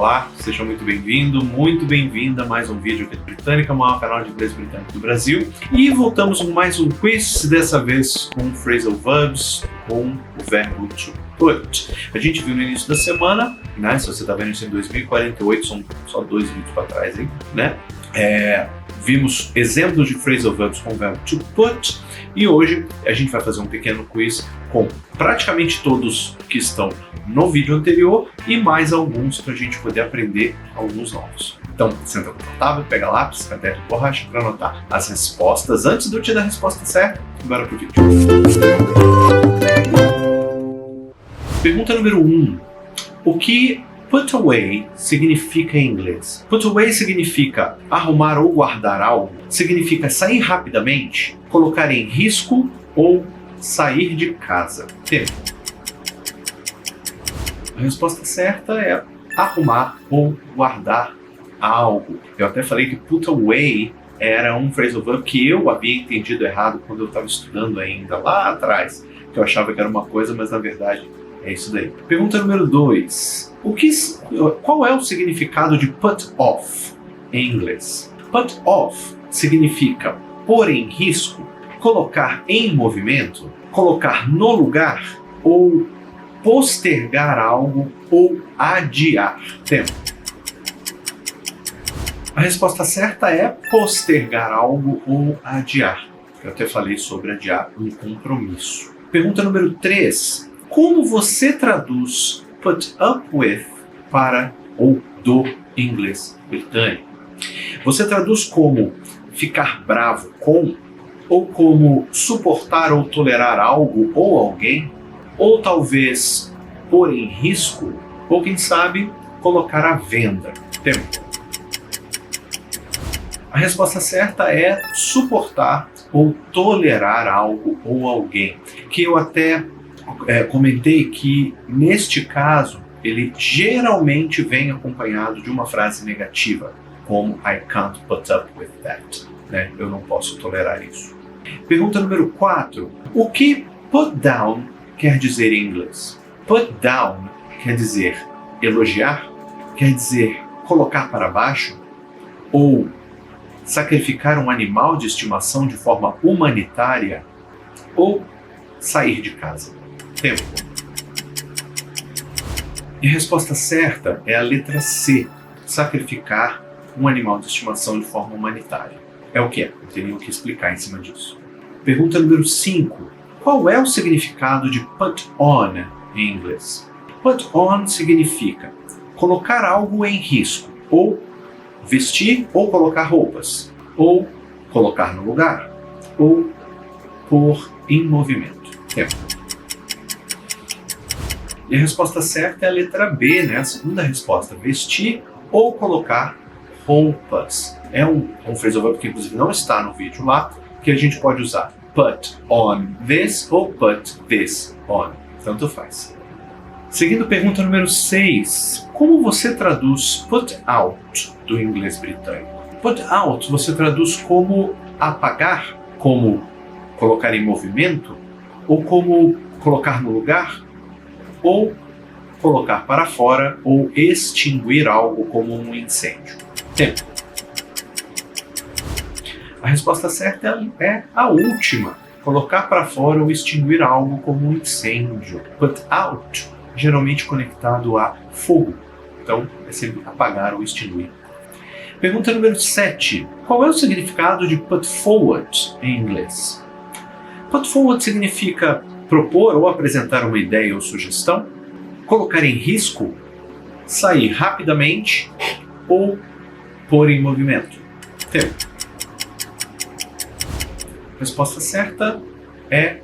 Olá, seja muito bem-vindo, muito bem-vinda a mais um vídeo aqui do Britânica, o maior canal de inglês britânico do Brasil. E voltamos com mais um quiz, dessa vez com phrasal verbs, com o verbo to put. A gente viu no início da semana, né? Se você está vendo isso em 2048, são só 2 vídeos para trás, hein? Né? Vimos exemplos de phrasal verbs com o verbo to put e hoje a gente vai fazer um pequeno quiz com praticamente todos que estão no vídeo anterior e mais alguns para a gente poder aprender alguns novos. Então, senta confortável, pega lápis, caderno e borracha para anotar as respostas. Antes de eu te dar a resposta certa, bora pro vídeo. Pergunta número 1. O que put away significa em inglês? Put away significa arrumar ou guardar algo, significa sair rapidamente, colocar em risco ou sair de casa. Tempo. A resposta certa é arrumar ou guardar algo. Eu até falei que put away era um phrasal verb que eu havia entendido errado quando eu estava estudando ainda lá atrás, que eu achava que era uma coisa, mas na verdade é isso daí. Pergunta número 2. Qual é o significado de put off em inglês? Put off significa pôr em risco, colocar em movimento, colocar no lugar ou postergar algo ou adiar. Tempo. A resposta certa é postergar algo ou adiar. Eu até falei sobre adiar um compromisso. Pergunta número 3. Como você traduz put up with para ou do inglês britânico? Você traduz como ficar bravo com, ou como suportar ou tolerar algo ou alguém, ou talvez pôr em risco, ou quem sabe colocar à venda. Tempo. A resposta certa é suportar ou tolerar algo ou alguém, que eu até comentei que neste caso ele geralmente vem acompanhado de uma frase negativa, como I can't put up with that, né? Eu não posso tolerar isso. Pergunta número 4. O que put down quer dizer em inglês? Put down quer dizer elogiar, quer dizer colocar para baixo, ou sacrificar um animal de estimação de forma humanitária, ou sair de casa. Tempo. E a resposta certa é a letra C, sacrificar um animal de estimação de forma humanitária. É o que é? Eu teria que explicar em cima disso. Pergunta número 5. Qual é o significado de put on em inglês? Put on significa colocar algo em risco, ou vestir ou colocar roupas, ou colocar no lugar, ou pôr em movimento. Tempo. E a resposta certa é a letra B, né? A segunda resposta, vestir ou colocar roupas. É um phrasal verb que inclusive não está no vídeo lá, que a gente pode usar put on this ou put this on. Tanto faz. Seguindo pergunta número 6. Como você traduz put out do inglês britânico? Put out você traduz como apagar, como colocar em movimento, ou como colocar no lugar, ou colocar para fora, ou extinguir algo como um incêndio. Tempo. A resposta certa é a última, colocar para fora ou extinguir algo como um incêndio. Put out, geralmente conectado a fogo, então é sempre apagar ou extinguir. Pergunta número 7. Qual é o significado de put forward em inglês? Put forward significa propor ou apresentar uma ideia ou sugestão, colocar em risco, sair rapidamente ou pôr em movimento. Tempo. A resposta certa é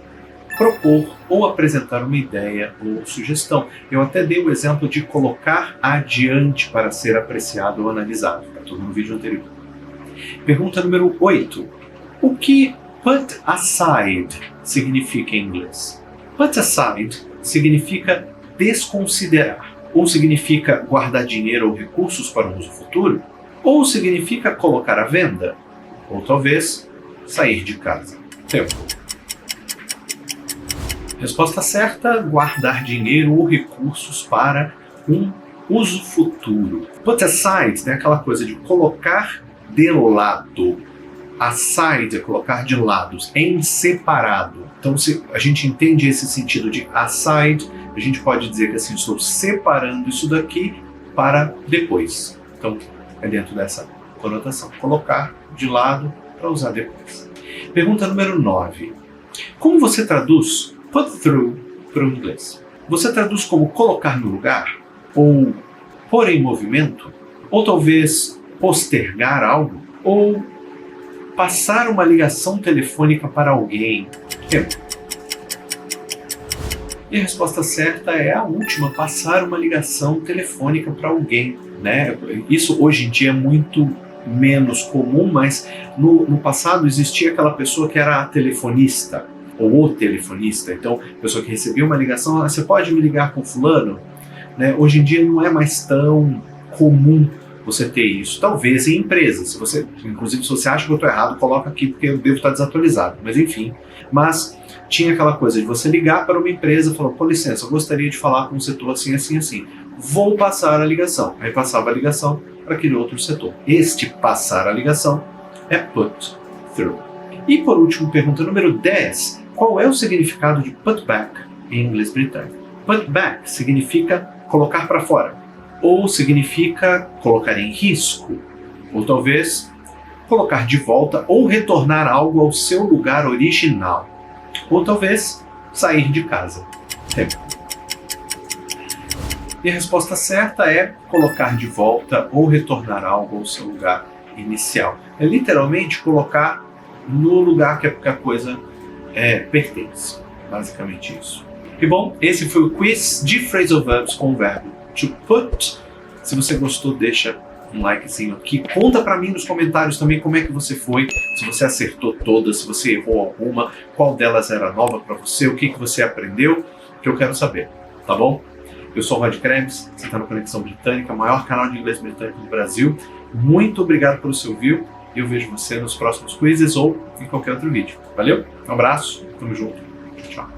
propor ou apresentar uma ideia ou sugestão. Eu até dei o exemplo de colocar adiante para ser apreciado ou analisado. Está tudo no vídeo anterior. Pergunta número 8. O que put aside significa em inglês? Put aside significa desconsiderar, ou significa guardar dinheiro ou recursos para um uso futuro, ou significa colocar à venda, ou talvez sair de casa. Tempo. Resposta certa, guardar dinheiro ou recursos para um uso futuro. Put aside, né, aquela coisa de colocar de lado. Aside é colocar de lado, em separado. Então, se a gente entende esse sentido de aside, a gente pode dizer que assim, estou separando isso daqui para depois. Então, é dentro dessa conotação. Colocar de lado para usar depois. Pergunta número 9. Como você traduz put through para o inglês? Você traduz como colocar no lugar? Ou pôr em movimento? Ou talvez postergar algo? Ou passar uma ligação telefônica para alguém? E a resposta certa é a última, passar uma ligação telefônica para alguém, né? Isso hoje em dia é muito menos comum, mas no passado existia aquela pessoa que era a telefonista, ou o telefonista. Então, a pessoa que recebia uma ligação, você pode me ligar com fulano? Né? Hoje em dia não é mais tão comum você ter isso. Talvez em empresas. Inclusive, se você acha que eu estou errado, coloca aqui, porque eu devo estar desatualizado. Mas enfim. Mas tinha aquela coisa de você ligar para uma empresa e falar, com licença, eu gostaria de falar com um setor assim, assim, assim. Vou passar a ligação. Aí passava a ligação para aquele outro setor. Este passar a ligação é put through. E por último, pergunta número 10. Qual é o significado de put back em inglês britânico? Put back significa colocar para fora. Ou significa colocar em risco. Ou talvez colocar de volta ou retornar algo ao seu lugar original. Ou talvez sair de casa. E a resposta certa é colocar de volta ou retornar algo ao seu lugar inicial. É literalmente colocar no lugar que a coisa pertence. Basicamente isso. E bom, esse foi o quiz de phrasal verbs com o verbo to put. Se você gostou, deixa um likezinho aqui. Conta pra mim nos comentários também como é que você foi, se você acertou todas, se você errou alguma, qual delas era nova pra você, o que você aprendeu, que eu quero saber, tá bom? Eu sou o Rod Krebs, você está no Conexão Britânica, o maior canal de inglês britânico do Brasil. Muito obrigado pelo seu view e eu vejo você nos próximos quizzes ou em qualquer outro vídeo. Valeu, um abraço, tamo junto, tchau.